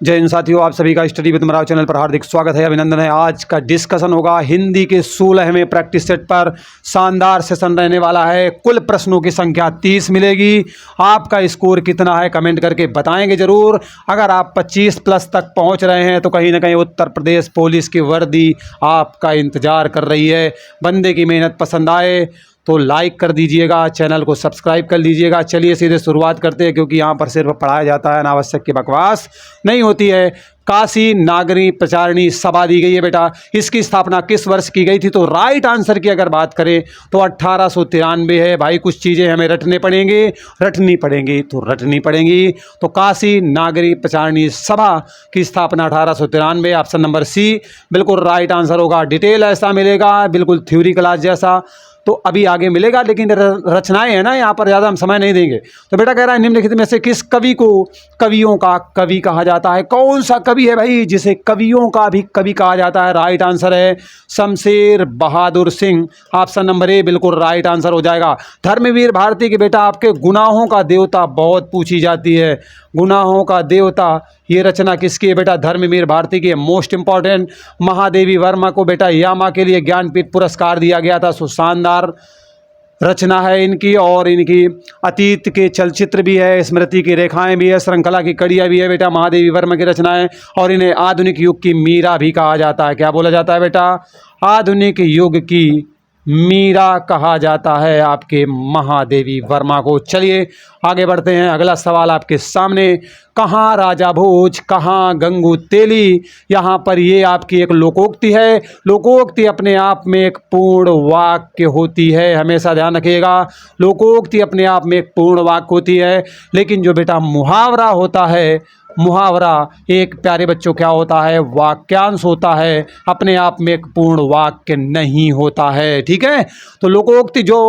जय हिंद साथियों, आप सभी का स्टडी विद मराव चैनल पर हार्दिक स्वागत है, अभिनंदन है। आज का डिस्कशन होगा हिंदी के 16वें प्रैक्टिस सेट पर। शानदार सेशन रहने वाला है। कुल प्रश्नों की संख्या 30 मिलेगी। आपका स्कोर कितना है कमेंट करके बताएंगे जरूर। अगर आप 25 प्लस तक पहुंच रहे हैं तो कहीं ना कहीं उत्तर प्रदेश पुलिस की वर्दी आपका इंतजार कर रही है। बंदे की मेहनत पसंद आए तो लाइक कर दीजिएगा, चैनल को सब्सक्राइब कर लीजिएगा। चलिए सीधे शुरुआत करते हैं, क्योंकि यहाँ पर सिर्फ पढ़ाया जाता है, अनावश्यक की बकवास नहीं होती है। काशी नागरी प्रचारिणी सभा दी गई है बेटा। इसकी स्थापना किस वर्ष की गई थी? तो राइट आंसर की अगर बात करें तो 1893 है। भाई कुछ चीज़ें हमें रटनी पड़ेंगी तो काशी नागरी प्रचारिणी सभा की स्थापना 1893। ऑप्शन नंबर सी बिल्कुल राइट आंसर होगा। डिटेल ऐसा मिलेगा, बिल्कुल थ्योरी क्लास जैसा तो अभी आगे मिलेगा, लेकिन रचनाएं हैं ना, यहाँ पर ज़्यादा हम समय नहीं देंगे। तो बेटा कह रहा है निम्नलिखित में से किस कवि को कवियों का कवि कहा जाता है? कौन सा कवि है भाई जिसे कवियों का भी कवि कहा जाता है? राइट आंसर है Shamsher Bahadur Singh. Option number A बिल्कुल राइट आंसर हो जाएगा। धर्मवीर भारती के बेटा आपके गुनाहों का देवता बहुत पूछी जाती है। गुनाहों का देवता ये रचना किसकी है बेटा? धर्मवीर भारती की। मोस्ट इंपॉर्टेंट, महादेवी वर्मा को बेटा यामा के लिए ज्ञानपीठ पुरस्कार दिया गया था। सो शानदार रचना है इनकी, और इनकी अतीत के चलचित्र भी है, स्मृति की रेखाएं भी है, श्रृंखला की कड़ियाँ भी है बेटा महादेवी वर्मा की रचनाएं। और इन्हें आधुनिक युग की मीरा भी कहा जाता है। क्या बोला जाता है बेटा? आधुनिक युग की मीरा कहा जाता है आपके महादेवी वर्मा को। चलिए आगे बढ़ते हैं। अगला सवाल आपके सामने, कहाँ राजा भोज कहाँ गंगू तेली? यहाँ पर ये आपकी एक लोकोक्ति है। लोकोक्ति अपने आप में एक पूर्ण वाक्य होती है, हमेशा ध्यान रखिएगा। लोकोक्ति अपने आप में एक पूर्ण वाक्य होती है, लेकिन जो बेटा मुहावरा होता है, मुहावरा एक प्यारे बच्चों क्या होता है? वाक्यांश होता है, अपने आप में एक पूर्ण वाक्य नहीं होता है। ठीक है, तो लोकोक्ति जो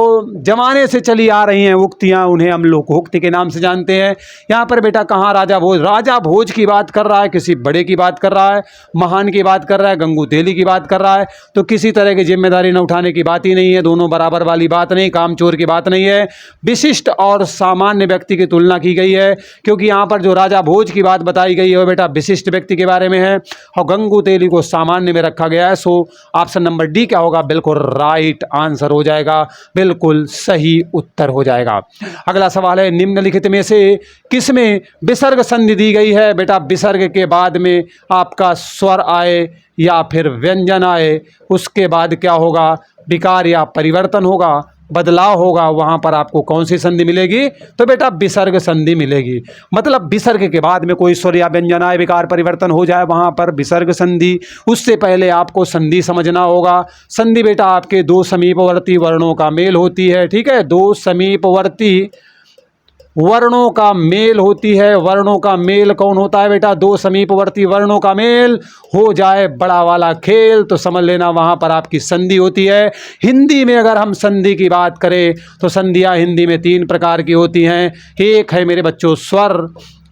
जमाने से चली आ रही हैं उक्तियां, उन्हें हम लोकोक्ति के नाम से जानते हैं। यहाँ पर बेटा कहाँ राजा भोज की बात कर रहा है, किसी बड़े की बात कर रहा है, महान की बात कर रहा है, गंगू तेली की बात कर रहा है, तो किसी तरह की जिम्मेदारी न उठाने की बात ही नहीं है। दोनों बराबर वाली बात नहीं, कामचोर की बात नहीं है। विशिष्ट और सामान्य व्यक्ति की तुलना की गई है, क्योंकि यहाँ पर जो राजा भोज की बात बताई गई है बेटा विशिष्ट व्यक्ति के बारे में है, और गंगू तेली को सामान्य में रखा गया है। सो ऑप्शन नंबर डी क्या होगा? बिल्कुल राइट आंसर हो जाएगा, बिल्कुल सही उत्तर हो जाएगा। अगला सवाल है, निम्नलिखित में से किसमें विसर्ग संधि दी गई है? बेटा विसर्ग के बाद में आपका स्वर आए या फिर व्यंजन आए, उसके बाद क्या होगा? विकार या परिवर्तन होगा, बदलाव होगा, वहाँ पर आपको कौन सी संधि मिलेगी? तो बेटा विसर्ग संधि मिलेगी। मतलब विसर्ग के बाद में कोई स्वर या व्यंजन आए, विकार परिवर्तन हो जाए, वहाँ पर विसर्ग संधि। उससे पहले आपको संधि समझना होगा। संधि बेटा आपके दो समीपवर्ती वर्णों का मेल होती है। ठीक है, दो समीपवर्ती वर्णों का मेल होती है। वर्णों का मेल कौन होता है बेटा? दो समीपवर्ती वर्णों का मेल हो जाए बड़ा वाला खेल, तो समझ लेना वहाँ पर आपकी संधि होती है। हिंदी में अगर हम संधि की बात करें तो संधियाँ हिंदी में 3 प्रकार की होती हैं। एक है मेरे बच्चों स्वर,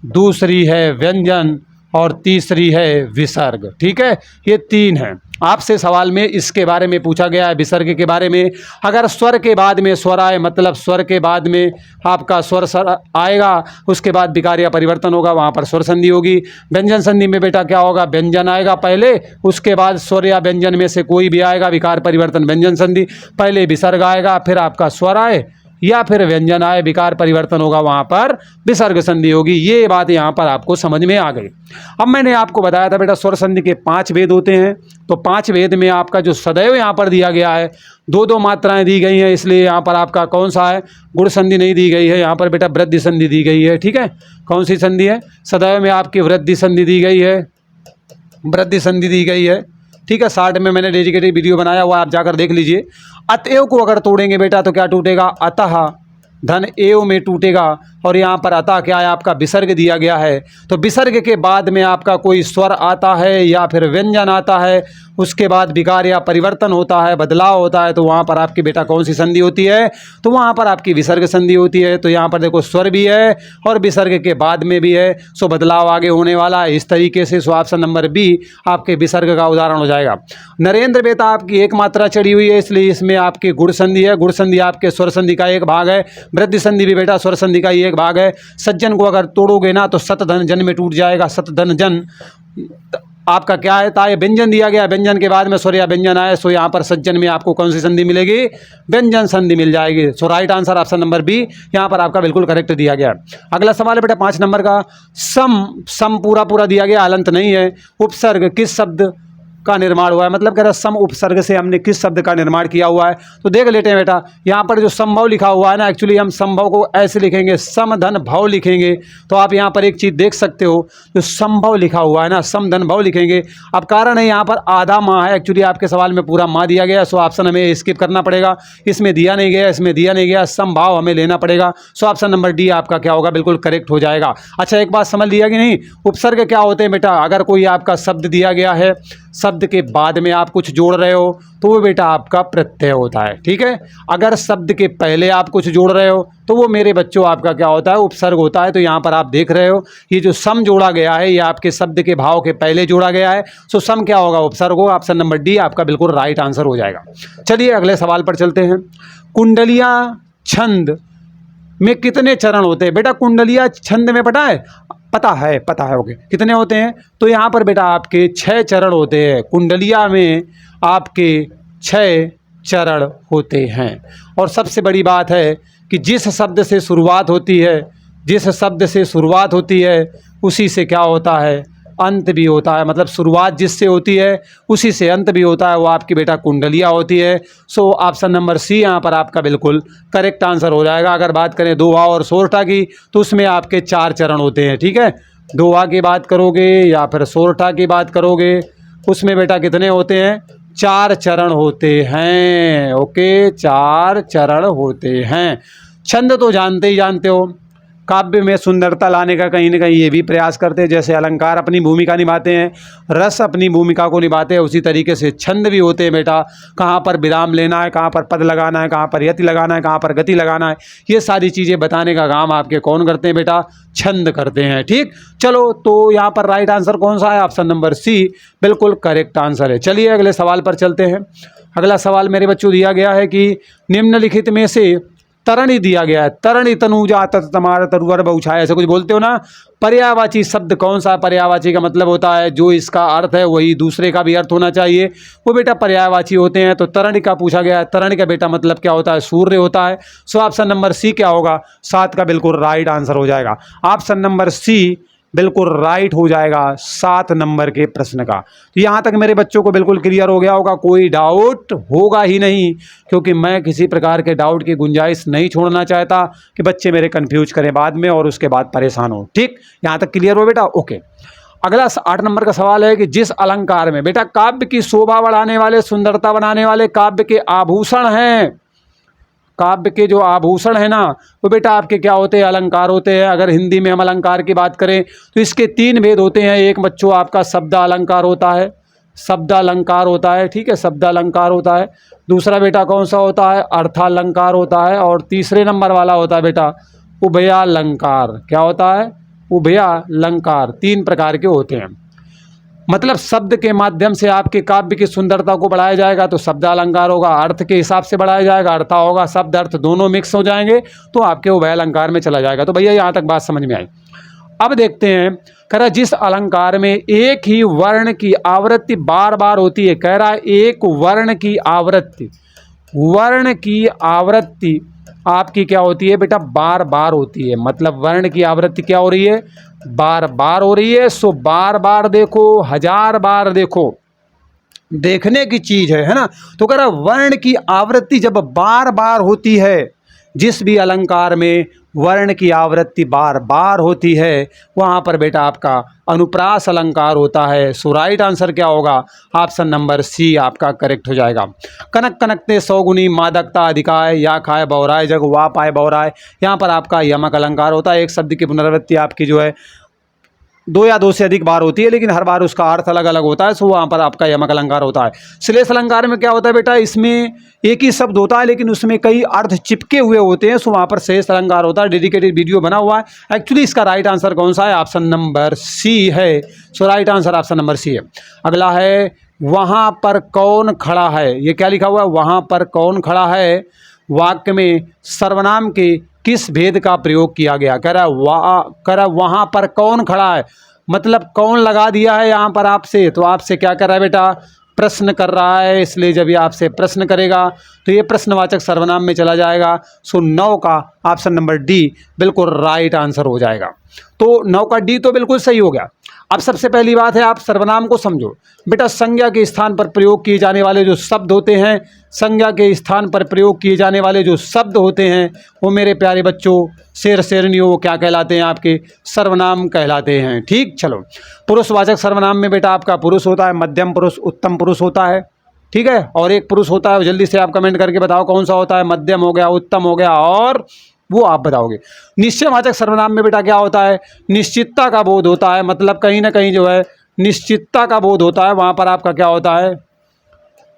दूसरी है व्यंजन, और तीसरी है विसर्ग। ठीक है, ये 3 हैं। आपसे सवाल में इसके बारे में पूछा गया है, विसर्ग के बारे में। अगर स्वर के बाद में स्वर आए, मतलब स्वर के बाद में आपका स्वर आएगा, उसके बाद विकार या परिवर्तन होगा, वहाँ पर स्वर संधि होगी। व्यंजन संधि में बेटा क्या होगा? व्यंजन आएगा पहले, उसके बाद स्वर या व्यंजन में से कोई भी आएगा, विकार परिवर्तन व्यंजन संधि। पहले विसर्ग आएगा, फिर आपका स्वर आए या फिर व्यंजन आए, विकार परिवर्तन होगा, वहाँ पर विसर्ग संधि होगी। ये बात यहाँ पर आपको समझ में आ गई। अब मैंने आपको बताया था बेटा स्वर संधि के 5 भेद होते हैं। तो 5 भेद में आपका जो सदैव यहाँ पर दिया गया है, 2 मात्राएं दी गई हैं, इसलिए यहाँ पर आपका कौन सा है? गुण संधि नहीं दी गई है, यहाँ पर बेटा वृद्धि संधि दी गई है। ठीक है, कौन सी संधि है? सदैव में आपकी वृद्धि संधि दी गई है, वृद्धि संधि दी गई है। ठीक है, 60 में मैंने डेडिकेटेड वीडियो बनाया हुआ, आप जाकर देख लीजिए। अतएव को अगर तोड़ेंगे बेटा तो क्या टूटेगा? अतः धन एव में टूटेगा, और यहाँ पर अतः क्या है? आपका विसर्ग दिया गया है। तो विसर्ग के बाद में आपका कोई स्वर आता है या फिर व्यंजन आता है, उसके बाद विकार या परिवर्तन होता है, बदलाव होता है, तो वहाँ पर आपकी बेटा कौन सी संधि होती है? तो वहाँ पर आपकी विसर्ग संधि होती है। तो यहाँ पर देखो स्वर भी है और विसर्ग के बाद में भी है, सो बदलाव आगे होने वाला है इस तरीके से। सो ऑप्शन नंबर बी आपके विसर्ग का उदाहरण हो जाएगा। नरेंद्र बेटा आपकी एक मात्रा चढ़ी हुई है, इसलिए इसमें आपकी गुण संधि है। गुण संधि आपके स्वर संधि का एक भाग है। वृद्धि संधि भी बेटा स्वर संधि का ही एक भाग है। सज्जन को अगर तोड़ोगे ना तो सत धन जन में टूट जाएगा। सत धन जन आपका क्या है, ताय व्यंजन दिया गया, व्यंजन के बाद में स्वर या व्यंजन आए, सो यहाँ पर सज्जन में आपको कौन सी संधि मिलेगी, व्यंजन संधि मिल जाएगी। So right answer option number B यहाँ पर आपका बिल्कुल करेक्ट दिया गया। अगला सवाल है बेटा 5 नंबर का, सम पूरा पूरा दिया गया, हलंत नहीं है। उपसर्ग किस शब्द का निर्माण हुआ है, मतलब कह रहा सम उपसर्ग से हमने किस शब्द का निर्माण किया हुआ है। तो देख लेते हैं बेटा, यहाँ पर जो संभव लिखा हुआ है ना, एक्चुअली हम संभव को ऐसे लिखेंगे, समधन भव लिखेंगे। तो आप यहाँ पर एक चीज़ देख सकते हो, जो संभव लिखा हुआ है ना, समधन भव लिखेंगे। अब कारण है यहाँ पर आधा माह है, एक्चुअली आपके सवाल में पूरा माह दिया गया, सो ऑप्शन हमें स्किप करना पड़ेगा। इसमें दिया नहीं गया, इसमें दिया नहीं गया, समभाव हमें लेना पड़ेगा। सो ऑप्शन नंबर डी आपका क्या होगा, बिल्कुल करेक्ट हो जाएगा। अच्छा, एक बात समझ लिया कि नहीं, उपसर्ग क्या होते हैं बेटा, अगर कोई आपका शब्द दिया गया है, शब्द के बाद में आप कुछ जोड़ रहे हो तो वो बेटा आपका प्रत्यय होता है, ठीक है। अगर शब्द के पहले आप कुछ जोड़ रहे हो तो वो मेरे बच्चों आपका क्या होता है, उपसर्ग होता है। तो यहाँ पर आप देख रहे हो ये जो सम जोड़ा गया है, ये आपके शब्द के भाव के पहले जोड़ा गया है। सो सम क्या होगा, उपसर्ग होगा। ऑप्शन नंबर डी आपका बिल्कुल राइट आंसर हो जाएगा। चलिए अगले सवाल पर चलते हैं। कुंडलिया छंद में कितने चरण होते हैं बेटा, कुंडलिया छंद में पता है ओके, कितने होते हैं। तो यहाँ पर बेटा आपके 6 चरण होते हैं। कुंडलिया में आपके 6 चरण होते हैं। और सबसे बड़ी बात है कि जिस शब्द से शुरुआत होती है उसी से क्या होता है, अंत भी होता है। मतलब शुरुआत जिससे होती है उसी से अंत भी होता है, वो आपकी बेटा कुंडलिया होती है। सो ऑप्शन नंबर सी यहाँ पर आपका बिल्कुल करेक्ट आंसर हो जाएगा। अगर बात करें दोहा और सोरठा की तो उसमें आपके 4 चरण होते हैं, ठीक है। दोहा की बात करोगे या फिर सोरठा की बात करोगे, उसमें बेटा कितने होते हैं, 4 चरण होते हैं। ओके, 4 चरण होते हैं। छंद तो जानते ही जानते हो, काव्य में सुंदरता लाने का कहीं ना कहीं ये भी प्रयास करते हैं। जैसे अलंकार अपनी भूमिका निभाते हैं, रस अपनी भूमिका को निभाते हैं, उसी तरीके से छंद भी होते हैं बेटा। कहाँ पर विराम लेना है, कहाँ पर पद लगाना है, कहाँ पर यति लगाना है, कहाँ पर गति लगाना है, ये सारी चीज़ें बताने का काम आपके कौन करते हैं बेटा, छंद करते हैं, ठीक। चलो, तो यहाँ पर राइट आंसर कौन सा है, ऑप्शन नंबर सी बिल्कुल करेक्ट आंसर है। चलिए अगले सवाल पर चलते हैं। अगला सवाल मेरे बच्चों दिया गया है कि निम्नलिखित में से तरणी दिया गया है, तरणी तनुजा तमार तरुवर बहुछाया, ऐसे कुछ बोलते हो ना। पर्यायवाची शब्द कौन सा है, पर्यायवाची का मतलब होता है जो इसका अर्थ है वही दूसरे का भी अर्थ होना चाहिए, वो बेटा पर्यायवाची होते हैं। तो तरणी का पूछा गया है, तरणी का बेटा मतलब क्या होता है, सूर्य होता है। सो ऑप्शन नंबर सी क्या होगा, 7 का बिल्कुल राइट आंसर हो जाएगा। ऑप्शन नंबर सी बिल्कुल राइट हो जाएगा 7 नंबर के प्रश्न का। तो यहाँ तक मेरे बच्चों को बिल्कुल क्लियर हो गया होगा, कोई डाउट होगा ही नहीं, क्योंकि मैं किसी प्रकार के डाउट की गुंजाइश नहीं छोड़ना चाहता कि बच्चे मेरे कंफ्यूज करें बाद में और उसके बाद परेशान हो, ठीक। यहाँ तक क्लियर हो बेटा, ओके। अगला 8 नंबर का सवाल है कि जिस अलंकार में बेटा काव्य की शोभा बढ़ाने वाले, सुंदरता बनाने वाले काव्य के आभूषण हैं, काव्य के जो आभूषण है ना वो बेटा आपके क्या होते हैं, अलंकार होते हैं। अगर हिंदी में हम अलंकार की बात करें तो इसके 3 भेद होते हैं। एक बच्चों आपका शब्द अलंकार होता है, शब्द अलंकार होता है, ठीक है, शब्द अलंकार होता है। दूसरा बेटा कौन सा होता है, अर्थालंकार होता है। और तीसरे नंबर वाला होता है बेटा उभयालंकार। क्या होता है, उभयालंकार। 3 प्रकार के होते हैं। मतलब शब्द के माध्यम से आपके काव्य की सुंदरता को बढ़ाया जाएगा तो शब्द अलंकार होगा, अर्थ के हिसाब से बढ़ाया जाएगा, अर्थ होगा, शब्द अर्थ दोनों मिक्स हो जाएंगे तो आपके उभय अलंकार में चला जाएगा। तो भैया यहाँ तक बात समझ में आई। अब देखते हैं, कह रहा जिस अलंकार में एक ही वर्ण की आवृत्ति बार बार होती है, कह रहा एक वर्ण की आवृत्ति आपकी क्या होती है बेटा, बार बार होती है। मतलब वर्ण की आवृत्ति क्या हो रही है, बार बार हो रही है। सो बार बार देखो, 1000 बार देखो, देखने की चीज है ना। तो कह रहा वर्ण की आवृत्ति जब बार बार होती है, जिस भी अलंकार में वर्ण की आवृत्ति बार बार होती है वहाँ पर बेटा आपका अनुप्रास अलंकार होता है। सो राइट आंसर क्या होगा, ऑप्शन नंबर सी आपका करेक्ट हो जाएगा। कनक कनकते 100 गुनी मादकता अधिकाय, या खाए बौराय जग वा पाए बौराय, यहाँ पर आपका यमक अलंकार होता है। एक शब्द की पुनरावृत्ति आपकी जो है 2 या 2 से अधिक बार होती है, लेकिन हर बार उसका अर्थ अलग अलग होता है। सो वहाँ पर आपका यमक अलंकार होता है। श्लेष अलंकार में क्या होता है बेटा, इसमें एक ही शब्द होता है लेकिन उसमें कई अर्थ चिपके हुए होते हैं। सो वहाँ पर श्लेष अलंकार होता है। डेडिकेटेड वीडियो बना हुआ है। एक्चुअली इसका राइट आंसर कौन सा है, ऑप्शन नंबर सी है। So right answer option number C है। अगला है वहाँ पर कौन खड़ा है, ये क्या लिखा हुआ है, वहाँ पर कौन खड़ा है। वाक्य में सर्वनाम के किस भेद का प्रयोग किया गया। कह रहा वहाँ पर कौन खड़ा है, मतलब कौन लगा दिया है यहाँ पर आपसे। तो आपसे क्या कर रहा है बेटा, प्रश्न कर रहा है, इसलिए जब ये आपसे प्रश्न करेगा तो ये प्रश्नवाचक सर्वनाम में चला जाएगा। सो 9 का ऑप्शन नंबर डी बिल्कुल राइट आंसर हो जाएगा। तो 9 का डी तो बिल्कुल सही हो गया। अब सबसे पहली बात है, आप सर्वनाम को समझो बेटा। संज्ञा के स्थान पर प्रयोग किए जाने वाले जो शब्द होते हैं, संज्ञा के स्थान पर प्रयोग किए जाने वाले जो शब्द होते हैं, वो मेरे प्यारे बच्चों, शेर शेरनियों, वो क्या कहलाते हैं, आपके सर्वनाम कहलाते हैं। ठीक, चलो। पुरुषवाचक सर्वनाम में बेटा आपका पुरुष होता है, मध्यम पुरुष, उत्तम पुरुष होता है। ठीक है, और एक पुरुष होता है, जल्दी से आप कमेंट करके बताओ कौन सा होता है। मध्यम हो गया, उत्तम हो गया, और वो आप बताओगे। निश्चयवाचक सर्वनाम में बेटा क्या होता है, निश्चितता का बोध होता है, मतलब कहीं ना कहीं जो है निश्चितता का बोध होता है। वहाँ पर आपका क्या होता है,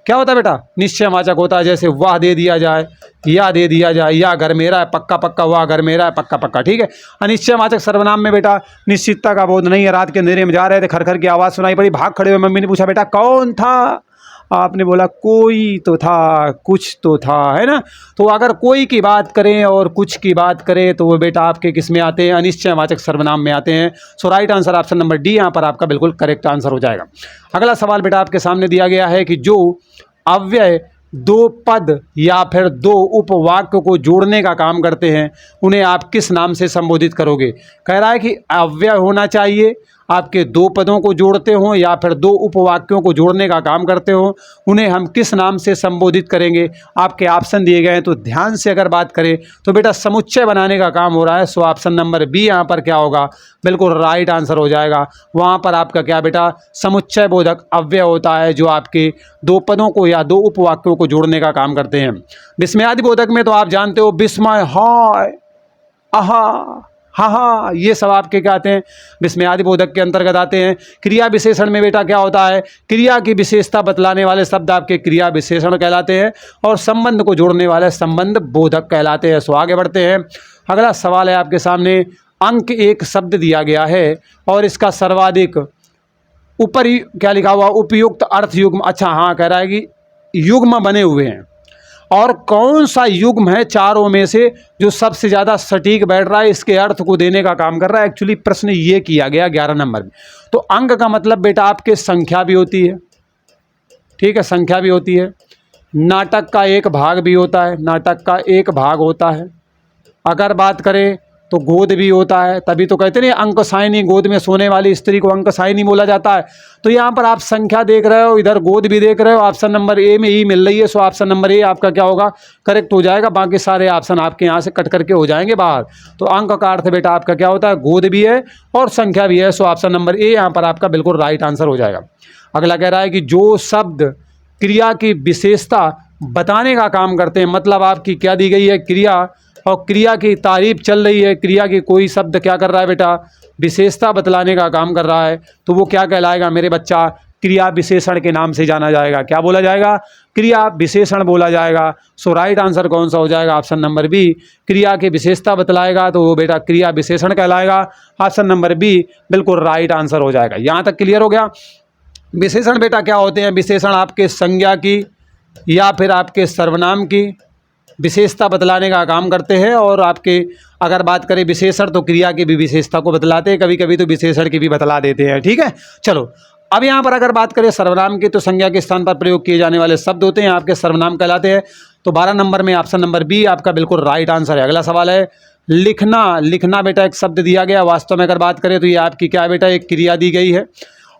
क्या होता है बेटा, निश्चयवाचक होता है। जैसे वह दे दिया जाए, या दे दिया जाए, या घर मेरा है पक्का पक्का, वह घर मेरा है पक्का पक्का। ठीक है, अनिश्चयवाचक सर्वनाम में बेटा निश्चितता का बोध नहीं है। रात के अंधेरे में जा रहे थे, खरखर की आवाज़ सुनाई पड़ी, भाग खड़े हुए मम्मी ने पूछा बेटा कौन था, आपने बोला कोई तो था, कुछ तो था, है ना। तो अगर कोई की बात करें और कुछ की बात करें तो वो बेटा आपके किस में आते हैं, अनिश्चयवाचक सर्वनाम में आते हैं। So right answer option number D यहाँ पर आपका बिल्कुल करेक्ट आंसर हो जाएगा। अगला सवाल बेटा आपके सामने दिया गया है कि जो अव्यय दो पद या फिर दो उपवाक्य को जोड़ने का काम करते हैं, उन्हें आप किस नाम से संबोधित करोगे। कह रहा है कि अव्यय होना चाहिए, आपके दो पदों को जोड़ते हो या फिर दो उपवाक्यों को जोड़ने का काम करते हो, उन्हें हम किस नाम से संबोधित करेंगे। आपके ऑप्शन दिए गए हैं, तो ध्यान से अगर बात करें तो बेटा समुच्चय बनाने का काम हो रहा है। सो ऑप्शन नंबर बी यहाँ पर क्या होगा, बिल्कुल राइट आंसर हो जाएगा। वहाँ पर आपका क्या बेटा, समुच्चय बोधक अव्यय होता है जो आपके दो पदों को या दो उपवाक्यों को जोड़ने का काम करते हैं। विस्मयादि बोधक में तो आप जानते हो, विस्मय, हाय, आहा, हाँ हाँ, ये सब आपके क्या आते हैं, विस्मयादि बोधक के अंतर्गत आते हैं। क्रिया विशेषण में बेटा क्या होता है, क्रिया की विशेषता बतलाने वाले शब्द आपके क्रिया विशेषण कहलाते हैं, और संबंध को जोड़ने वाले संबंध बोधक कहलाते हैं। सो आगे बढ़ते हैं। अगला सवाल है आपके सामने, अंक एक शब्द दिया गया है और इसका सर्वाधिक ऊपर ही क्या लिखा हुआ, उपयुक्त अर्थ युग्म। अच्छा हाँ, कह रहा है कि युग्म बने हुए हैं, और कौन सा युग्म है चारों में से जो सबसे ज़्यादा सटीक बैठ रहा है, इसके अर्थ को देने का काम कर रहा है। एक्चुअली प्रश्न ये किया गया 11 नंबर में। तो अंक का मतलब बेटा आपके संख्या भी होती है, ठीक है, संख्या भी होती है। नाटक का एक भाग भी होता है, नाटक का एक भाग होता है। अगर बात करें तो गोद भी होता है, तभी तो कहते नहीं अंक साइनी, गोद में सोने वाली स्त्री को अंक साइनी बोला जाता है। तो यहाँ पर आप संख्या देख रहे हो, इधर गोद भी देख रहे हो, ऑप्शन नंबर ए में ई मिल रही है। सो ऑप्शन नंबर ए आपका क्या होगा, करेक्ट हो जाएगा। बाकी सारे ऑप्शन आपके यहाँ से कट करके हो जाएंगे बाहर। तो अंक का अर्थ बेटा आपका क्या होता है, गोद भी है और संख्या भी है। सो ऑप्शन नंबर ए यहाँ पर आपका बिल्कुल राइट आंसर हो जाएगा। अगला कह रहा है कि जो शब्द क्रिया की विशेषता बताने का काम करते हैं, मतलब आपकी क्या दी गई है, क्रिया, और क्रिया की तारीफ चल रही है, क्रिया की कोई शब्द क्या कर रहा है बेटा, विशेषता बतलाने का काम कर रहा है, तो वो क्या कहलाएगा मेरे बच्चा, क्रिया विशेषण के नाम से जाना जाएगा। क्या बोला जाएगा, क्रिया विशेषण बोला जाएगा। सो राइट आंसर कौन सा हो जाएगा, ऑप्शन नंबर बी, क्रिया की विशेषता बतलाएगा तो वो बेटा क्रिया विशेषण कहलाएगा। ऑप्शन नंबर बी बिल्कुल राइट आंसर हो जाएगा। यहाँ तक क्लियर हो गया। विशेषण बेटा क्या होते हैं, विशेषण आपके संज्ञा की या फिर आपके सर्वनाम की विशेषता बतलाने का काम करते हैं, और आपके अगर बात करें विशेषण तो क्रिया की भी विशेषता को बतलाते हैं, कभी कभी तो विशेषण की भी बतला देते हैं। ठीक है, चलो अब यहाँ पर अगर बात करें सर्वनाम की, तो संज्ञा के स्थान पर प्रयोग किए जाने वाले शब्द होते हैं आपके सर्वनाम कहलाते हैं। तो 12 नंबर में ऑप्शन नंबर बी आपका बिल्कुल राइट आंसर है। अगला सवाल है लिखना। लिखना बेटा एक शब्द दिया गया, वास्तव में अगर बात करें तो ये आपकी क्या है बेटा, एक क्रिया दी गई है,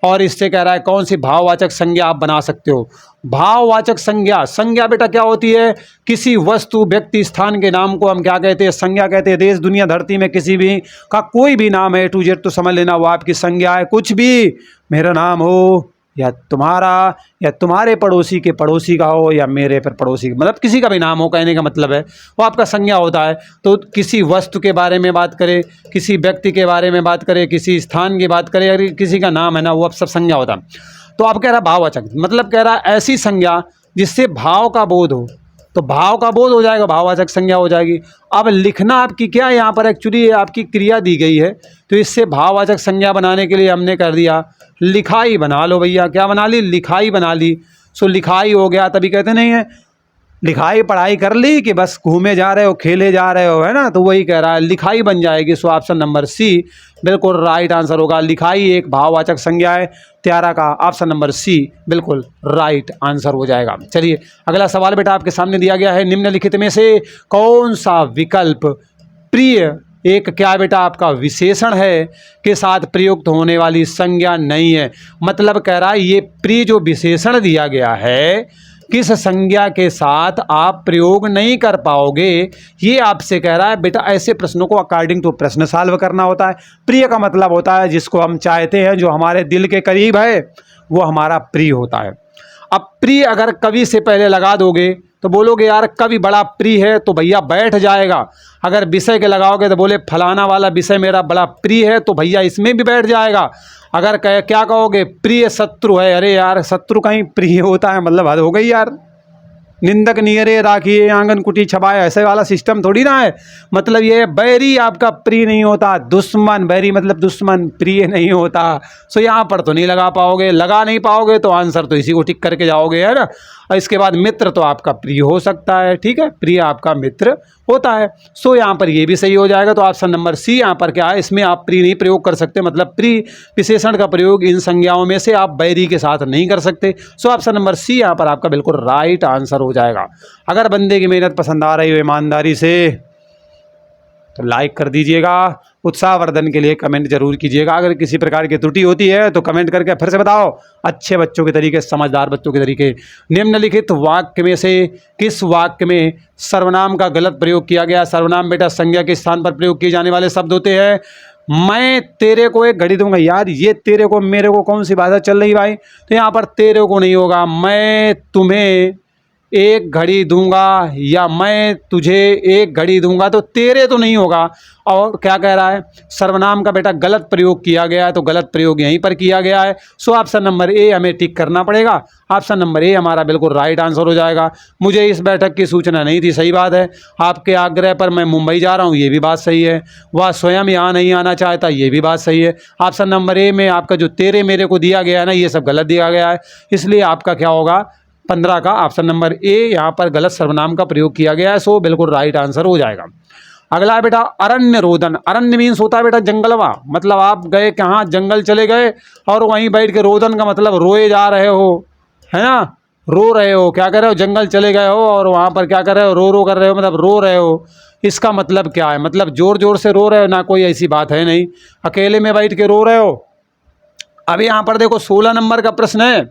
और इससे कह रहा है कौन सी भाववाचक संज्ञा आप बना सकते हो। भाववाचक संज्ञा, संज्ञा बेटा क्या होती है, किसी वस्तु, व्यक्ति, स्थान के नाम को हम क्या कहते हैं, संज्ञा कहते हैं। देश दुनिया धरती में किसी भी का कोई भी नाम है, टू जेड तो समझ लेना वो आपकी संज्ञा है। कुछ भी, मेरा नाम हो या तुम्हारा या तुम्हारे पड़ोसी के पड़ोसी का हो या मेरे पर पड़ोसी, मतलब किसी का भी नाम हो, कहने का मतलब है वो आपका संज्ञा होता है। तो किसी वस्तु के बारे में बात करें, किसी व्यक्ति के बारे में बात करें, किसी स्थान की बात करें, अगर किसी का नाम है ना, वो अब सब संज्ञा होता है। तो अब कह रहा है भाववाचक, मतलब कह रहा है ऐसी संज्ञा जिससे भाव का बोध हो, तो भाव का बोध हो जाएगा, भाववाचक संज्ञा हो जाएगी। अब लिखना आपकी क्या है, यहाँ पर एक्चुअली आपकी क्रिया दी गई है, तो इससे भाववाचक संज्ञा बनाने के लिए हमने कर दिया लिखाई बना लो भैया। क्या बना ली, लिखाई बना ली। सो लिखाई हो गया, तभी कहते नहीं है लिखाई पढ़ाई कर ली कि बस घूमे जा रहे हो, खेले जा रहे हो, है ना? तो वही कह रहा है, लिखाई बन जाएगी। सो ऑप्शन नंबर सी बिल्कुल राइट आंसर होगा। लिखाई एक भाववाचक संज्ञा है। त्यारा का ऑप्शन नंबर सी बिल्कुल राइट आंसर हो जाएगा। चलिए अगला सवाल बेटा आपके सामने दिया गया है, निम्नलिखित में से कौन सा विकल्प प्रिय एक क्या बेटा आपका विशेषण है के साथ प्रयुक्त होने वाली संज्ञा नहीं है। मतलब कह रहा है ये प्रिय जो विशेषण दिया गया है किस संज्ञा के साथ आप प्रयोग नहीं कर पाओगे, ये आपसे कह रहा है। बेटा ऐसे प्रश्नों को अकॉर्डिंग टू प्रश्न सॉल्व करना होता है। प्रिय का मतलब होता है जिसको हम चाहते हैं, जो हमारे दिल के करीब है, वो हमारा प्रिय होता है। अब प्रिय अगर कवि से पहले लगा दोगे तो बोलोगे यार कवि बड़ा प्रिय है, तो भैया बैठ जाएगा। अगर विषय के लगाओगे तो बोले फलाना वाला विषय मेरा बड़ा प्रिय है, तो भैया इसमें भी बैठ जाएगा। अगर क्या कहोगे प्रिय शत्रु है, अरे यार शत्रु कहीं प्रिय होता है, मतलब हद हो गई यार। निंदक नियरे राखिए आंगन कुटी छपाए, ऐसे वाला सिस्टम थोड़ी ना है। मतलब ये बैरी आपका प्रिय नहीं होता, दुश्मन, बैरी मतलब दुश्मन, प्रिय नहीं होता। सो यहाँ पर तो नहीं लगा पाओगे, लगा नहीं पाओगे तो आंसर तो इसी को टिक करके जाओगे, है ना। और इसके बाद मित्र तो आपका प्रिय हो सकता है, ठीक है, प्रिय आपका मित्र होता है। सो यहाँ पर ये भी सही हो जाएगा। तो ऑप्शन नंबर सी यहाँ पर क्या है, इसमें आप प्रिय नहीं प्रयोग कर सकते, मतलब प्रिय विशेषण का प्रयोग इन संज्ञाओं में से आप बैरी के साथ नहीं कर सकते। सो ऑप्शन नंबर सी यहाँ पर आपका बिल्कुल राइट आंसर हो जाएगा। अगर बंदे की मेहनत पसंद आ रही हो ईमानदारी से तो लाइक कर दीजिएगा, उत्साहवर्धन के लिए कमेंट जरूर कीजिएगा। अगर किसी प्रकार की त्रुटि होती है तो कमेंट करके फिर से बताओ, अच्छे बच्चों के तरीके, समझदार बच्चों के तरीके। निम्नलिखित वाक्य में से किस वाक्य में सर्वनाम का गलत प्रयोग किया गया। सर्वनाम बेटा संज्ञा के स्थान पर प्रयोग किए जाने वाले शब्द होते हैं। मैं तेरे को एक घड़ी दूंगा, यार ये तेरे को मेरे को कौन सी भाषा चल रही भाई, तो यहाँ पर तेरे को नहीं होगा। मैं तुम्हें एक घड़ी दूंगा या मैं तुझे एक घड़ी दूंगा, तो तेरे तो नहीं होगा। और क्या कह रहा है, सर्वनाम का बेटा गलत प्रयोग किया गया है, तो गलत प्रयोग यहीं पर किया गया है। सो ऑप्शन नंबर ए हमें टिक करना पड़ेगा। ऑप्शन नंबर ए हमारा बिल्कुल राइट आंसर हो जाएगा। मुझे इस बैठक की सूचना नहीं थी, सही बात है। आपके आग्रह पर मैं मुंबई जा रहा हूँ, ये भी बात सही है। वह स्वयं यहाँ नहीं आना चाहता, ये भी बात सही है। ऑप्शन नंबर ए में आपका जो तेरे मेरे को दिया गया है ना, ये सब गलत दिया गया है, इसलिए आपका क्या होगा 15 का ऑप्शन नंबर ए यहाँ पर गलत सर्वनाम का प्रयोग किया गया है। सो बिल्कुल राइट आंसर हो जाएगा। अगला है बेटा अरण्य रोदन। अरण्य मीन्स होता है बेटा जंगलवा, मतलब आप गए कहाँ, जंगल चले गए और वहीं बैठ के, रोदन का मतलब रोए जा रहे हो, है ना, रो रहे हो, क्या कर रहे हो, जंगल चले गए हो और वहाँ पर क्या कर रहे हो, रो रो कर रहे हो, मतलब रो रहे हो। इसका मतलब क्या है, मतलब जोर जोर से रो रहे हो ना, कोई ऐसी बात है नहीं, अकेले में बैठ के रो रहे हो। अभी यहाँ पर देखो 16 नंबर का प्रश्न है,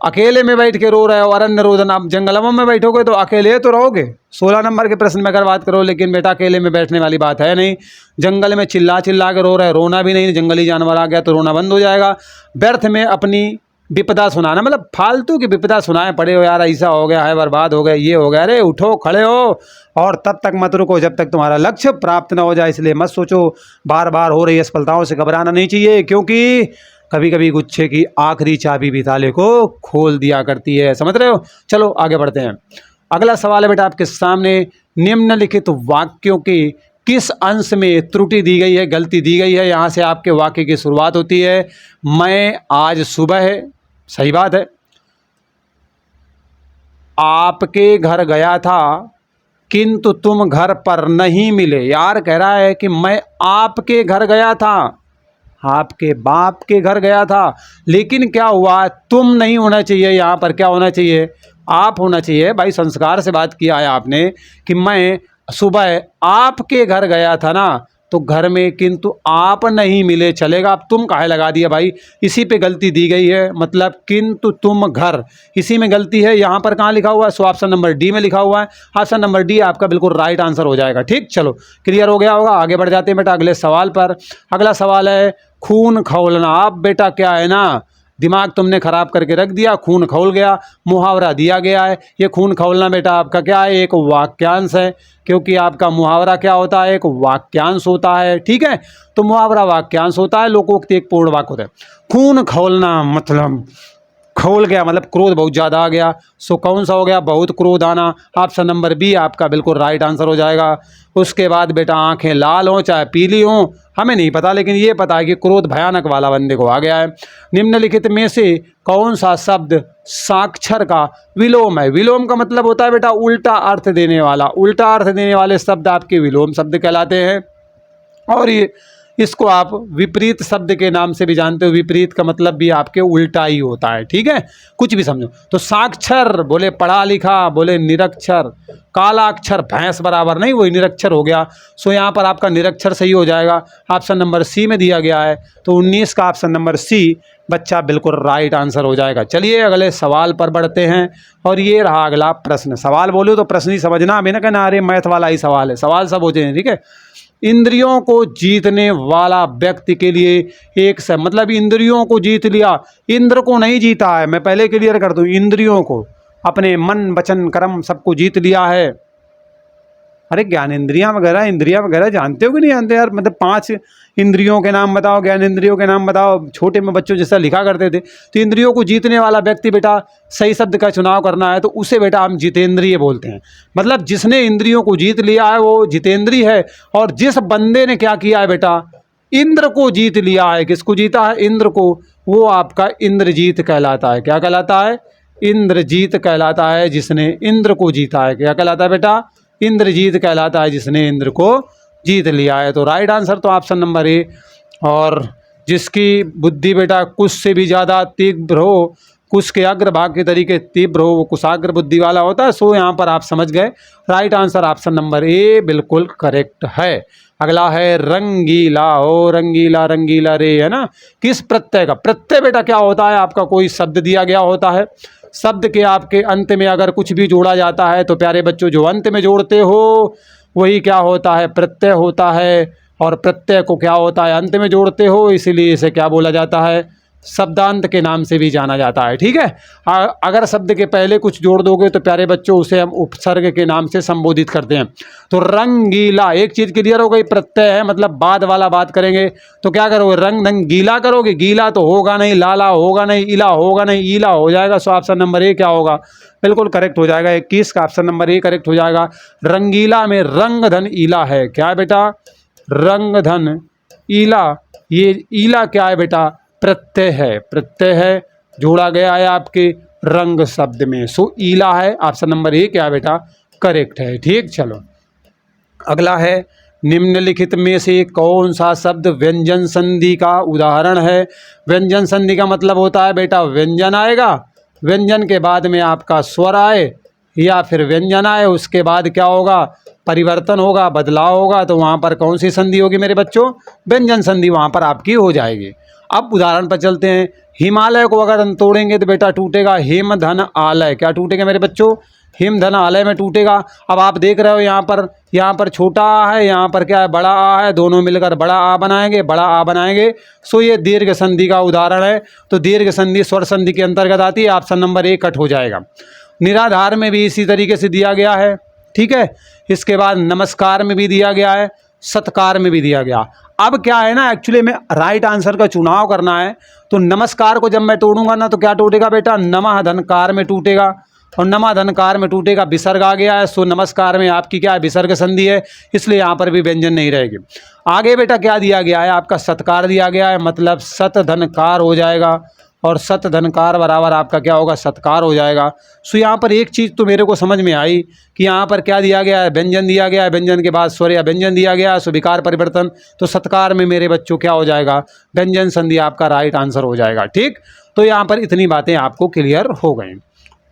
अकेले में बैठ के रो रहे हो, अरण्य रोदन। आप जंगलों में बैठोगे तो अकेले तो रहोगे। 16 नंबर के प्रश्न में अगर बात करो, लेकिन बेटा अकेले में बैठने वाली बात है नहीं। जंगल में चिल्ला चिल्ला के रो रहे, रोना भी नहीं, जंगली जानवर आ गया तो रोना बंद हो जाएगा। व्यर्थ में अपनी विपदा सुनाना, मतलब फालतू की विपदा सुनाए पड़े हो, यार ऐसा हो गया है, बर्बाद हो गया, ये हो गया, अरे उठो खड़े हो और तब तक मत रुको जब तक तुम्हारा लक्ष्य प्राप्त न हो जाए। इसलिए मत सोचो, बार बार हो रही असफलताओं से घबराना नहीं चाहिए, क्योंकि कभी कभी गुच्छे की आखिरी चाबी भी ताले को खोल दिया करती है, समझ रहे हो। चलो आगे बढ़ते हैं। अगला सवाल है बेटा आपके सामने, निम्नलिखित वाक्यों के किस अंश में त्रुटि दी गई है, गलती दी गई है। यहाँ से आपके वाक्य की शुरुआत होती है, मैं आज सुबह, सही बात है, आपके घर गया था किंतु तुम घर पर नहीं मिले। यार कह रहा है कि मैं आपके घर गया था, आपके बाप के घर गया था, लेकिन क्या हुआ, तुम नहीं होना चाहिए, यहाँ पर क्या होना चाहिए, आप होना चाहिए। भाई संस्कार से बात किया है आपने कि मैं सुबह आपके घर गया था ना, तो घर में किंतु आप नहीं मिले, चलेगा। अब तुम काहे लगा दिया भाई, इसी पे गलती दी गई है, मतलब किंतु तुम घर, इसी में गलती है। यहाँ पर कहाँ लिखा हुआ है, सो ऑप्शन नंबर डी में लिखा हुआ है। ऑप्शन नंबर डी आपका बिल्कुल राइट आंसर हो जाएगा। ठीक, चलो क्लियर हो गया होगा। आगे बढ़ जाते हैं बेटा अगले सवाल पर। अगला सवाल है खून खौलना। अब बेटा क्या है ना, दिमाग तुमने खराब करके रख दिया, खून खौल गया, मुहावरा दिया गया है। ये खून खौलना बेटा आपका क्या है, एक वाक्यांश है, क्योंकि आपका मुहावरा क्या होता है, एक वाक्यांश होता है, ठीक है। तो मुहावरा वाक्यांश होता है, लोकोक्ति एक पूर्ण वाक्य होता है। खून खौलना मतलब खौल गया, मतलब क्रोध बहुत ज़्यादा आ गया। सो कौन सा हो गया, बहुत क्रोध आना। ऑप्शन नंबर बी आपका बिल्कुल राइट आंसर हो जाएगा। उसके बाद बेटा आंखें लाल हों चाहे पीली हों, हमें नहीं पता, लेकिन ये पता है कि क्रोध भयानक वाला बंदे को आ गया है। निम्नलिखित में से कौन सा शब्द साक्षर का विलोम है। विलोम का मतलब होता है बेटा उल्टा अर्थ देने वाला। उल्टा अर्थ देने वाले शब्द आपके विलोम शब्द कहलाते हैं। और ये इसको आप विपरीत शब्द के नाम से भी जानते हो। विपरीत का मतलब भी आपके उल्टा ही होता है, ठीक है, कुछ भी समझो। तो साक्षर बोले पढ़ा लिखा, बोले निरक्षर। काला अक्षर भैंस बराबर नहीं, वही निरक्षर हो गया। सो यहाँ पर आपका निरक्षर सही हो जाएगा। ऑप्शन नंबर सी में दिया गया है, तो 19 का ऑप्शन नंबर सी बच्चा बिल्कुल राइट आंसर हो जाएगा। चलिए अगले सवाल पर बढ़ते हैं। और ये रहा अगला प्रश्न। सवाल बोलो तो प्रश्न ही समझना, हमें ना कहना अरे मैथ वाला ही सवाल है। सवाल सब होते हैं, ठीक है। इंद्रियों को जीतने वाला व्यक्ति के लिए एक से मतलब इंद्रियों को जीत लिया, इंद्र को नहीं जीता है। मैं पहले क्लियर कर दूं, इंद्रियों को, अपने मन वचन कर्म सबको जीत लिया है। अरे ज्ञानेंद्रियां वगैरह जानते हो कि नहीं जानते यार? मतलब 5 इंद्रियों के नाम बताओ, ज्ञान इंद्रियों के नाम बताओ। छोटे में बच्चों जैसा लिखा करते थे। तो इंद्रियों को जीतने वाला व्यक्ति बेटा सही शब्द का चुनाव करना है तो उसे बेटा हम जितेंद्रिय बोलते हैं। मतलब जिसने इंद्रियों को जीत लिया है वो जितेंद्रिय है। और जिस बंदे ने क्या किया है बेटा, इंद्र को जीत लिया है। किसको जीता है? इंद्र को। वो आपका इंद्रजीत कहलाता है। क्या कहलाता है? इंद्रजीत कहलाता है जिसने इंद्र को जीता है। क्या कहलाता है बेटा? इंद्रजीत कहलाता है जिसने इंद्र को जीत लिया है। तो राइट आंसर तो ऑप्शन नंबर ए। और जिसकी बुद्धि बेटा कुश से भी ज़्यादा तीव्र हो, कुश के अग्रभाग के तरीके तीव्र हो, वो कुशाग्र बुद्धि वाला होता है। सो यहाँ पर आप समझ गए, right answer option number A बिल्कुल करेक्ट है। अगला है रंगीला। हो रंगीला, रंगीला रे, है ना। किस प्रत्यय का? प्रत्यय बेटा क्या होता है आपका? कोई शब्द दिया गया होता है, शब्द के आपके अंत में अगर कुछ भी जोड़ा जाता है तो प्यारे बच्चों जो अंत में जोड़ते हो वही क्या होता है? प्रत्यय होता है। और प्रत्यय को क्या होता है? अंत में जोड़ते हो, इसीलिए इसे क्या बोला जाता है? शब्दांत के नाम से भी जाना जाता है, ठीक है। अगर शब्द के पहले कुछ जोड़ दोगे तो प्यारे बच्चों उसे हम उपसर्ग के नाम से संबोधित करते हैं। तो रंगीला, एक चीज़ क्लियर हो गई, प्रत्यय है मतलब बाद वाला बात करेंगे। तो क्या करोगे? रंगीला करोगे। गीला तो होगा नहीं, लाला होगा नहीं, इला होगा नहीं, ईला हो जाएगा। सो ऑप्शन नंबर ए क्या होगा? बिल्कुल करेक्ट हो जाएगा। 21 का ऑप्शन नंबर ए करेक्ट हो जाएगा। रंगीला में रंग धन ईला है। क्या है बेटा? रंग धन ईला। ये ईला क्या है बेटा? प्रत्यय है। प्रत्यय है, जोड़ा गया है आपके रंग शब्द में। सो ईला है। ऑप्शन नंबर ए क्या बेटा? करेक्ट है, ठीक। चलो अगला है, निम्नलिखित में से कौन सा शब्द व्यंजन संधि का उदाहरण है? व्यंजन संधि का मतलब होता है बेटा व्यंजन आएगा, व्यंजन के बाद में आपका स्वर आए, या फिर व्यंजन आए उसके बाद क्या होगा? परिवर्तन होगा, बदलाव होगा। तो वहाँ पर कौन सी संधि होगी मेरे बच्चों? व्यंजन संधि वहाँ पर आपकी हो जाएगी। अब उदाहरण पर चलते हैं। हिमालय को अगर हम तोड़ेंगे तो बेटा टूटेगा हिम धन आलय। क्या टूटेगा मेरे बच्चों? हिम धन आलय में टूटेगा। अब आप देख रहे हो यहाँ पर छोटा आ है, यहाँ पर क्या है? बड़ा आ है। दोनों मिलकर बड़ा आ बनाएंगे, बड़ा आ बनाएंगे। सो ये दीर्घ संधि का उदाहरण है। तो दीर्घ संधि स्वर संधि के अंतर्गत आती है। ऑप्शन नंबर ए कट हो जाएगा। निराधार में भी इसी तरीके से दिया गया है, ठीक है। इसके बाद नमस्कार में भी दिया गया है, सत्कार में भी दिया गया। अब क्या है ना, एक्चुअली में राइट आंसर का चुनाव करना है। तो नमस्कार को जब मैं तोड़ूंगा ना तो क्या टूटेगा बेटा? नमः धनकार में टूटेगा। और नमः धनकार में टूटेगा, विसर्ग आ गया है। सो नमस्कार में आपकी क्या है? विसर्ग संधि है, इसलिए यहाँ पर भी व्यंजन नहीं रहेगी। आगे बेटा क्या दिया गया है? आपका सत्कार दिया गया है, मतलब सत धनकार हो जाएगा। और सत धनकार बराबर आपका क्या होगा? सत्कार हो जाएगा। सो यहाँ पर एक चीज़ तो मेरे को समझ में आई कि यहाँ पर क्या दिया गया है? व्यंजन दिया गया है, व्यंजन के बाद स्वर या व्यंजन दिया गया है। सो विकार परिवर्तन। तो सत्कार में मेरे बच्चों क्या हो जाएगा? व्यंजन संधि आपका राइट आंसर हो जाएगा, ठीक। तो यहाँ पर इतनी बातें आपको क्लियर हो गई।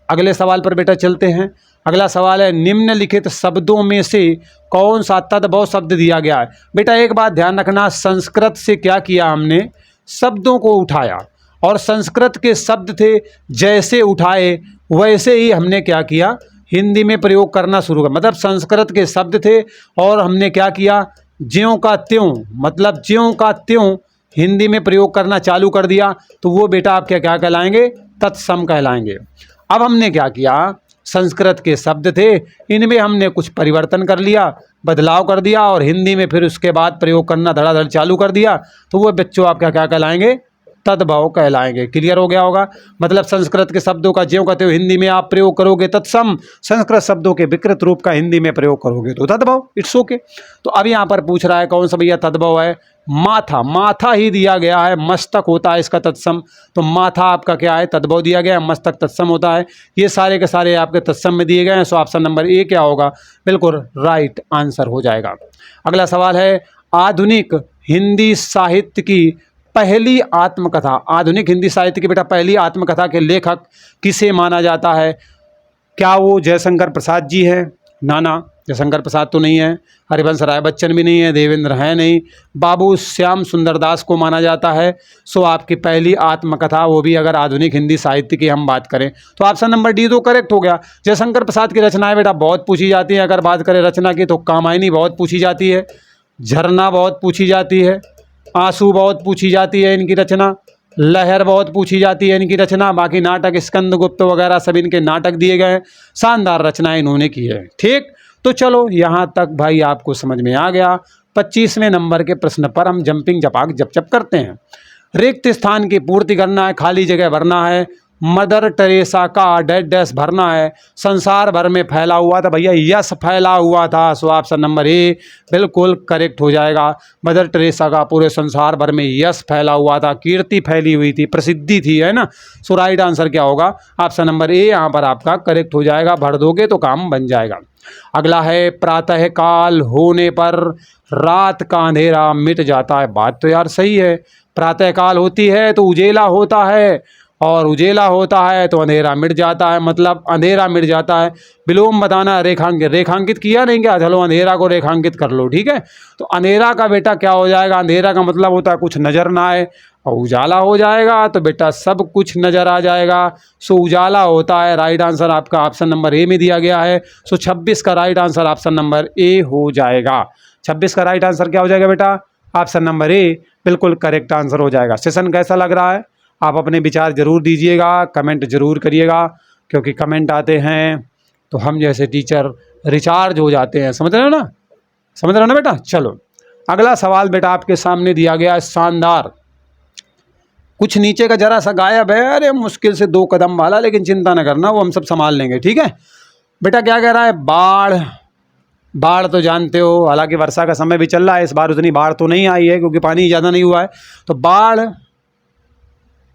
अगले सवाल पर बेटा चलते हैं। अगला सवाल है, निम्नलिखित शब्दों में से कौन सा तद्भव शब्द दिया गया है? बेटा एक बात ध्यान रखना, संस्कृत से क्या किया हमने? शब्दों को उठाया। और संस्कृत के शब्द थे, जैसे उठाए वैसे ही हमने क्या किया? हिंदी में प्रयोग करना शुरू कर। मतलब संस्कृत के शब्द थे और हमने क्या किया? ज्यों का त्यों, मतलब ज्यों का त्यों हिंदी में प्रयोग करना चालू कर दिया। तो वो बेटा आप क्या कहलाएंगे? तत्सम कहलाएंगे। अब हमने क्या किया? संस्कृत के शब्द थे, इनमें हमने कुछ परिवर्तन कर लिया, बदलाव कर दिया, और हिंदी में फिर उसके बाद प्रयोग करना धड़ाधड़ चालू कर दिया। तो वो बच्चों आप क्या कहलाएंगे? तद्भव कहलाएंगे। क्लियर हो गया होगा। मतलब संस्कृत के शब्दों का ज्यों का त्यों हिंदी में आप प्रयोग करोगे तत्सम, संस्कृत शब्दों के विकृत रूप का हिंदी में प्रयोग करोगे तो तद्भव। It's okay. तो अब यहाँ पर पूछ रहा है कौन सा भैया तद्भव है? माथा, माथा ही दिया गया है, मस्तक होता है इसका तत्सम, तो माथा आपका क्या है? तद्भव दिया गया है, मस्तक तत्सम होता है। ये सारे के सारे आपके तत्सम में दिए गए हैं। सो ऑप्शन नंबर ए क्या होगा? बिल्कुल राइट आंसर हो जाएगा। अगला सवाल है, आधुनिक हिंदी साहित्य की पहली आत्मकथा, आधुनिक हिंदी साहित्य की बेटा पहली आत्मकथा के लेखक किसे माना जाता है? क्या वो जयशंकर प्रसाद जी है? ना, जयशंकर प्रसाद तो नहीं है, हरिवंश राय बच्चन भी नहीं है, देवेंद्र है नहीं, बाबू श्याम सुंदर दास को माना जाता है। सो आपकी पहली आत्मकथा, वो भी अगर आधुनिक हिंदी साहित्य की हम बात करें तो ऑप्शन नंबर डी तो करेक्ट हो गया। जयशंकर प्रसाद की रचनाएं बेटा बहुत पूछी जाती हैं। अगर बात करें रचना की तो कामायनी बहुत पूछी जाती है, झरना बहुत पूछी जाती है, आंसू बहुत पूछी जाती है इनकी रचना, लहर बहुत पूछी जाती है इनकी रचना। बाकी नाटक स्कंदगुप्त वगैरह सब इनके नाटक दिए गए हैं। शानदार रचनाएं इन्होंने की है। ठीक, तो चलो यहाँ तक भाई आपको समझ में आ गया। 25वें नंबर के प्रश्न पर हम जंपिंग जपाक जप करते हैं। रिक्त स्थान की पूर्ति करना है, खाली जगह भरना है। मदर टेरेसा का डैश डैश भरना है। संसार भर में फैला हुआ था भैया, यश फैला हुआ था। सो ऑप्शन नंबर ए बिल्कुल करेक्ट हो जाएगा। मदर टेरेसा का पूरे संसार भर में यश फैला हुआ था, कीर्ति फैली हुई थी, प्रसिद्धि थी, है ना। सो राइट आंसर क्या होगा? ऑप्शन नंबर ए यहाँ पर आपका करेक्ट हो जाएगा। भर दोगे तो काम बन जाएगा। अगला है, प्रातः काल होने पर रात का अंधेरा मिट जाता है। बात तो यार सही है, प्रातः काल होती है तो उजेला होता है, और उजेला होता है तो अंधेरा मिट जाता है। मतलब अंधेरा मिट जाता है, विलोम बताना, रेखांकित किया नहीं क्या? चलो अंधेरा को रेखांकित कर लो, ठीक है। तो अंधेरा का बेटा क्या हो जाएगा? अंधेरा का मतलब होता है कुछ नज़र ना आए, और उजाला हो जाएगा तो बेटा सब कुछ नज़र आ जाएगा। सो उजाला होता है। राइट आंसर आपका ऑप्शन नंबर ए में दिया गया है। सो 26 का right answer option number A हो जाएगा। 26 का राइट आंसर क्या हो जाएगा बेटा? ऑप्शन नंबर ए बिल्कुल करेक्ट आंसर हो जाएगा। सेशन कैसा लग रहा है? आप अपने विचार ज़रूर दीजिएगा, कमेंट ज़रूर करिएगा, क्योंकि कमेंट आते हैं तो हम जैसे टीचर रिचार्ज हो जाते हैं। समझ रहे हो ना? समझ रहे हो ना बेटा? चलो अगला सवाल बेटा आपके सामने दिया गया है, शानदार। कुछ नीचे का जरा सा गायब है, अरे मुश्किल से 2 कदम वाला, लेकिन चिंता न करना, वो हम सब संभाल लेंगे, ठीक है बेटा। क्या कह रहा है? बाढ़। बाढ़ तो जानते हो, हालांकि वर्षा का समय भी चल रहा है, इस बार उतनी बाढ़ तो नहीं आई है क्योंकि पानी ज़्यादा नहीं हुआ है। तो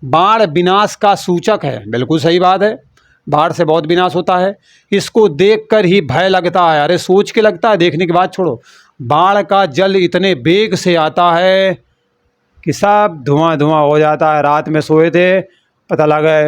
बाढ़ विनाश का सूचक है। बिल्कुल सही बात है, बाढ़ से बहुत विनाश होता है। इसको देखकर ही भय लगता है। अरे सोच के लगता है, देखने की बात छोड़ो। बाढ़ का जल इतने वेग से आता है कि सब धुआं धुआं हो जाता है। रात में सोए थे, पता लगा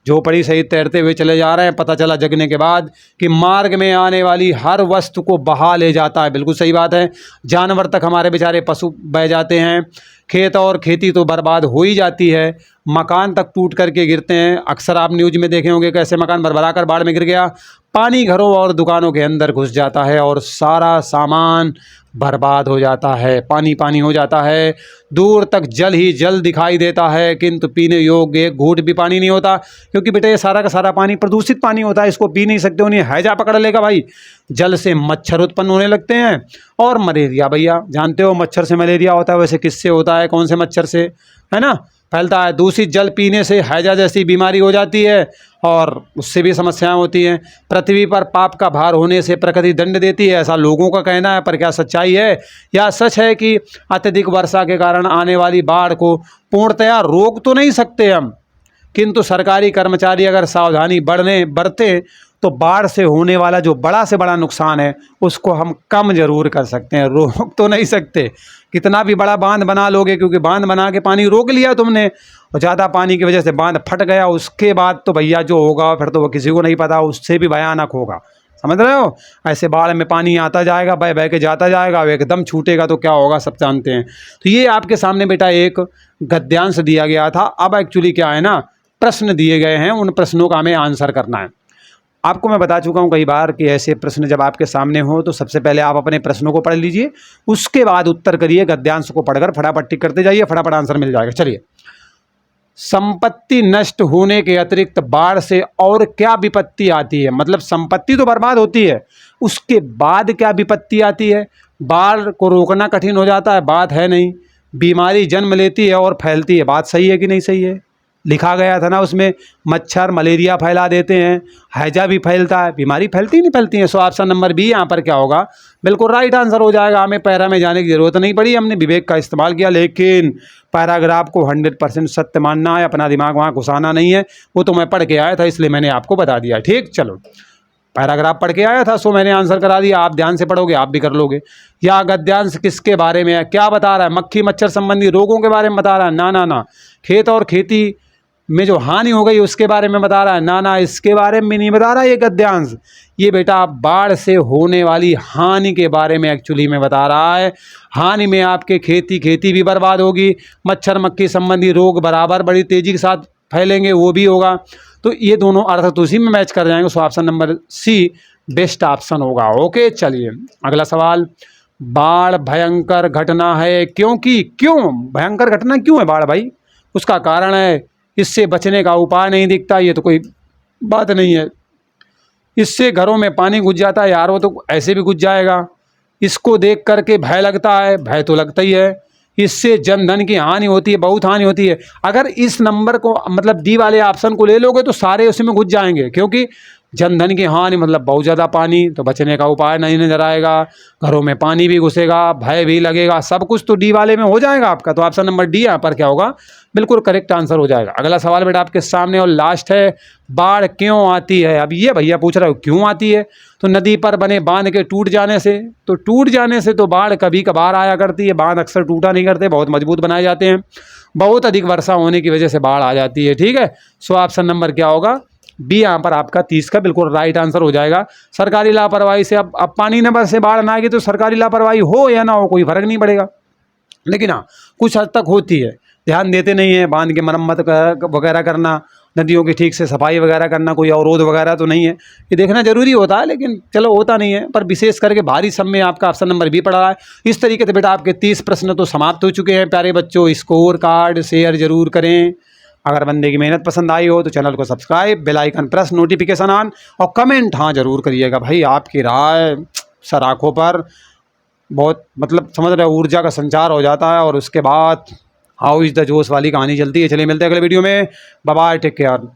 झोपड़ी सहित तैरते हुए चले जा रहे हैं, पता चला जगने के बाद कि मार्ग में आने वाली हर वस्तु को बहा ले जाता है। बिल्कुल सही बात है। जानवर तक, हमारे बेचारे पशु बह जाते हैं, खेत और खेती तो बर्बाद हो ही जाती है, मकान तक टूट करके गिरते हैं। अक्सर आप न्यूज़ में देखे होंगे कैसे मकान भरभरा कर बाढ़ में गिर गया। पानी घरों और दुकानों के अंदर घुस जाता है और सारा सामान बर्बाद हो जाता है, पानी पानी हो जाता है। दूर तक जल ही जल दिखाई देता है, किंतु पीने योग्य एक घूंट भी पानी नहीं होता, क्योंकि बेटा ये सारा का सारा पानी प्रदूषित पानी होता है, इसको पी नहीं सकते। उन्हें हैजा पकड़ लेगा भाई। जल से मच्छर उत्पन्न होने लगते हैं, और मलेरिया, भैया जानते हो मच्छर से मलेरिया होता है। वैसे किससे होता है? कौन से मच्छर से, है ना, फैलता है? दूषित जल पीने से हैजा जैसी बीमारी हो जाती है, और उससे भी समस्याएं होती हैं। पृथ्वी पर पाप का भार होने से प्रकृति दंड देती है, ऐसा लोगों का कहना है। पर क्या सच्चाई है? या सच है कि अत्यधिक वर्षा के कारण आने वाली बाढ़ को पूर्णतया रोक तो नहीं सकते हम, किंतु सरकारी कर्मचारी अगर सावधानी बरतें तो बाढ़ से होने वाला जो बड़ा से बड़ा नुकसान है उसको हम कम जरूर कर सकते हैं, रोक तो नहीं सकते। कितना भी बड़ा बांध बना लोगे, क्योंकि बांध बना के पानी रोक लिया तुमने और ज़्यादा पानी की वजह से बांध फट गया, उसके बाद तो भैया जो होगा फिर तो वो किसी को नहीं पता, उससे भी भयानक होगा। समझ रहे हो? ऐसे बाढ़ में पानी आता जाएगा, बह बह के जाता जाएगा, अब एकदम छूटेगा तो क्या होगा सब जानते हैं। तो ये आपके सामने बेटा एक गद्यांश दिया गया था। अब एक्चुअली क्या है ना, प्रश्न दिए गए हैं, उन प्रश्नों का हमें आंसर करना है। आपको मैं बता चुका हूँ कई बार कि ऐसे प्रश्न जब आपके सामने हो तो सबसे पहले आप अपने प्रश्नों को पढ़ लीजिए, उसके बाद उत्तर करिए। गद्यांश को पढ़कर फटाफट टिक करते जाइए, फटाफट आंसर मिल जाएगा। चलिए, संपत्ति नष्ट होने के अतिरिक्त बाढ़ से और क्या विपत्ति आती है? मतलब संपत्ति तो बर्बाद होती है, उसके बाद क्या विपत्ति आती है? बाढ़ को रोकना कठिन हो जाता है, बात है नहीं। बीमारी जन्म लेती है और फैलती है। बात सही है कि नहीं सही है? लिखा गया था ना उसमें, मच्छर मलेरिया फैला देते हैं, हैजा भी फैलता है, बीमारी फैलती नहीं फैलती है। सो ऑप्शन नंबर बी यहाँ पर क्या होगा, बिल्कुल राइट आंसर हो जाएगा। हमें पैरा में जाने की ज़रूरत नहीं पड़ी, हमने विवेक का इस्तेमाल किया। लेकिन पैराग्राफ को 100% सत्य मानना है, अपना दिमाग वहाँ घुसाना नहीं है। वो तो मैं पढ़ के आया था, इसलिए मैंने आपको बता दिया। ठीक, चलो, पैराग्राफ पढ़ के आया था, सो मैंने आंसर करा दिया। आप ध्यान से पढ़ोगे आप भी कर लोगे। या गद्यांश किसके बारे में है, क्या बता रहा है? मक्खी मच्छर संबंधी रोगों के बारे में बता रहा है? ना ना ना। खेत और खेती में जो हानि हो गई उसके बारे में बता रहा है? ना ना, इसके बारे में भी नहीं बता रहा ये गद्यांश। ये बेटा बाढ़ से होने वाली हानि के बारे में एक्चुअली में बता रहा है। हानि में आपके खेती भी बर्बाद होगी, मच्छर मक्खी संबंधी रोग बराबर बड़ी तेज़ी के साथ फैलेंगे, वो भी होगा। तो ये दोनों अर्थ तो उसी में मैच कर जाएंगे। So option number C best option होगा। ओके, चलिए अगला सवाल। बाढ़ भयंकर घटना है क्योंकि, क्यों भयंकर घटना क्यों है बाढ़ भाई? उसका कारण है, इससे बचने का उपाय नहीं दिखता। ये तो कोई बात नहीं है। इससे घरों में पानी घुस जाता है यार, वो तो ऐसे भी घुस जाएगा। इसको देख करके भय लगता है, भय तो लगता ही है। इससे जनधन की हानि होती है, बहुत हानि होती है। अगर इस नंबर को मतलब डी वाले ऑप्शन को ले लोगे तो सारे उसी में घुस जाएंगे, क्योंकि जनधन की हानि मतलब बहुत ज़्यादा पानी, तो बचने का उपाय नहीं नजर आएगा, घरों में पानी भी घुसेगा, भय भी लगेगा, सब कुछ तो डी वाले में हो जाएगा आपका। तो ऑप्शन नंबर डी यहाँ पर क्या होगा, बिल्कुल करेक्ट आंसर हो जाएगा। अगला सवाल बेटा आपके सामने और लास्ट है, बाढ़ क्यों आती है? अब ये भैया पूछ रहे हो क्यों आती है, तो नदी पर बने बांध के टूट जाने से। तो टूट जाने से तो बाढ़ कभी कभार आया करती है, बांध अक्सर टूटा नहीं करते, बहुत मजबूत बनाए जाते हैं। बहुत अधिक वर्षा होने की वजह से बाढ़ आ जाती है। ठीक है, सो ऑप्शन नंबर क्या होगा, बी यहाँ पर आपका 30 का बिल्कुल राइट आंसर हो जाएगा। सरकारी लापरवाही से, अब पानी न बरसे बाढ़ ना आएगी तो सरकारी लापरवाही हो या ना हो कोई फर्क नहीं पड़ेगा, लेकिन हाँ कुछ हद तक होती है। ध्यान देते नहीं है, बांध की मरम्मत वगैरह करना, नदियों की ठीक से सफाई वगैरह करना, कोई अवरोध वगैरह तो नहीं है, ये देखना जरूरी होता है, लेकिन चलो होता नहीं है। पर विशेष करके भारी सब में आपका ऑप्शन नंबर बी पड़ रहा है। इस तरीके से बेटा आपके 30 प्रश्न तो समाप्त हो चुके हैं। प्यारे बच्चों, स्कोर कार्ड शेयर जरूर करें। अगर बंदे की मेहनत पसंद आई हो तो चैनल को subscribe, bell icon press, notification on, और कमेंट हाँ जरूर करिएगा भाई। आपकी राय सर आँखों पर बहुत मतलब समझ रहे ऊर्जा का संचार हो जाता है, और उसके बाद हाउ इज़ द जोश वाली कहानी चलती है। चलिए मिलते हैं अगले वीडियो में। Bye bye, take care.